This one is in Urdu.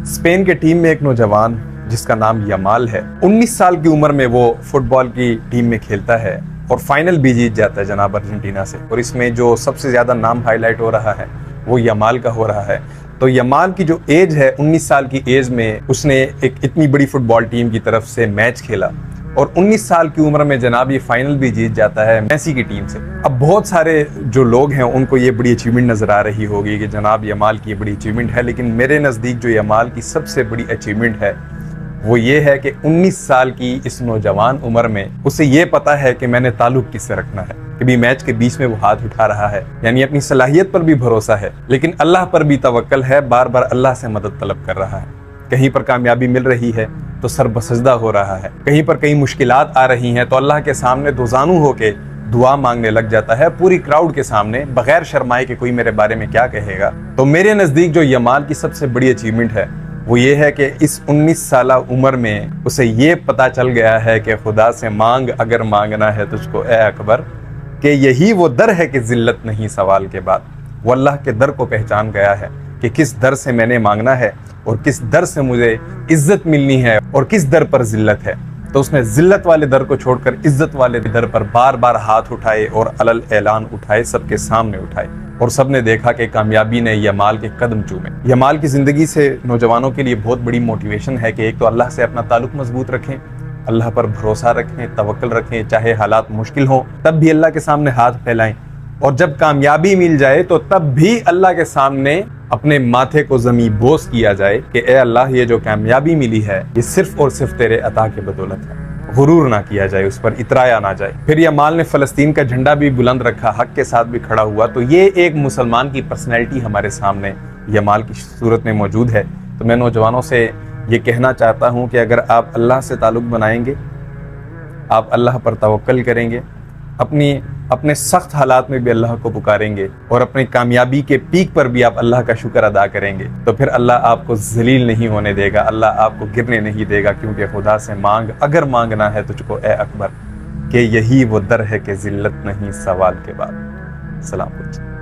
اسپین کے ٹیم میں ایک نوجوان جس کا نام یمال ہے، 19 سال کی عمر میں وہ فٹ بال کی ٹیم میں کھیلتا ہے اور فائنل بھی جیت جاتا ہے جناب ارجنٹینا سے۔ اور اس میں جو سب سے زیادہ نام ہائی لائٹ ہو رہا ہے وہ یمال کا ہو رہا ہے۔ تو یمال کی جو ایج ہے، 19 سال کی ایج میں اس نے ایک اتنی بڑی فٹ بال ٹیم کی طرف سے میچ کھیلا اور 19 سال کی عمر میں جناب یہ فائنل بھی جیت جاتا ہے میسی کی ٹیم سے۔ اب بہت سارے جو لوگ ہیں ان کو یہ بڑی اچیومنٹ نظر آ رہی ہوگی کہ جناب یمال کی یہ بڑی اچیومنٹ ہے، لیکن میرے نزدیک جو یمال کی سب سے بڑی اچیومنٹ ہے وہ یہ ہے کہ 19 سال کی اس نوجوان عمر میں اسے یہ پتا ہے کہ میں نے تعلق کس سے رکھنا ہے۔ کبھی میچ کے بیچ میں وہ ہاتھ اٹھا رہا ہے، یعنی اپنی صلاحیت پر بھی بھروسہ ہے، لیکن اللہ پر بھی توکل ہے، بار بار اللہ سے مدد طلب کر رہا ہے۔ کہیں پر کامیابی مل رہی ہے تو سر بسجدہ ہو رہا ہے، کہیں پر کئی مشکلات آ رہی ہیں تو اللہ کے سامنے دوزانو ہو کے دعا مانگنے لگ جاتا ہے، پوری کراؤڈ کے سامنے، بغیر شرمائے کہ کوئی میرے بارے میں کیا کہے گا۔ تو میرے نزدیک جو یمال کی سب سے بڑی اچیومنٹ ہے وہ یہ ہے کہ اس 19 سالہ عمر میں اسے یہ پتا چل گیا ہے کہ خدا سے مانگ اگر مانگنا ہے تجھ کو اے اکبر، کہ یہی وہ در ہے کہ ذلت نہیں سوال کے بعد۔ وہ اللہ کے در کو پہچان گیا ہے کہ کس در سے میں نے مانگنا ہے اور کس در سے مجھے عزت ملنی ہے اور کس در پر ذلت ہے۔ تو اس نے ذلت والے در کو چھوڑ کر عزت والے در پر بار بار ہاتھ اٹھائے اور علل اعلان اٹھائے، سب کے سامنے اٹھائے، اور سب نے دیکھا کہ کامیابی نے یمال کے قدم چومے۔ یمال کی زندگی سے نوجوانوں کے لیے بہت بڑی موٹیویشن ہے کہ ایک تو اللہ سے اپنا تعلق مضبوط رکھیں، اللہ پر بھروسہ رکھیں، توکل رکھیں، چاہے حالات مشکل ہوں تب بھی اللہ کے سامنے ہاتھ پھیلائیں، اور جب کامیابی مل جائے تو تب بھی اللہ کے سامنے اپنے ماتھے کو زمیں بوس کیا جائے کہ اے اللہ یہ جو کامیابی ملی ہے یہ صرف اور صرف تیرے عطا کے بدولت ہے۔ غرور نہ کیا جائے، اس پر اترایا نہ جائے۔ پھر یمال نے فلسطین کا جھنڈا بھی بلند رکھا، حق کے ساتھ بھی کھڑا ہوا۔ تو یہ ایک مسلمان کی پرسنالٹی ہمارے سامنے یمال کی صورت میں موجود ہے۔ تو میں نوجوانوں سے یہ کہنا چاہتا ہوں کہ اگر آپ اللہ سے تعلق بنائیں گے، آپ اللہ پر توکل کریں گے، اپنے سخت حالات میں بھی اللہ کو پکاریں گے اور اپنی کامیابی کے پیک پر بھی آپ اللہ کا شکر ادا کریں گے، تو پھر اللہ آپ کو ذلیل نہیں ہونے دے گا، اللہ آپ کو گرنے نہیں دے گا، کیونکہ خدا سے مانگ اگر مانگنا ہے تجھ کو اے اکبر، کہ یہی وہ در ہے کہ ذلت نہیں سوال کے بعد۔ سلام علیکم۔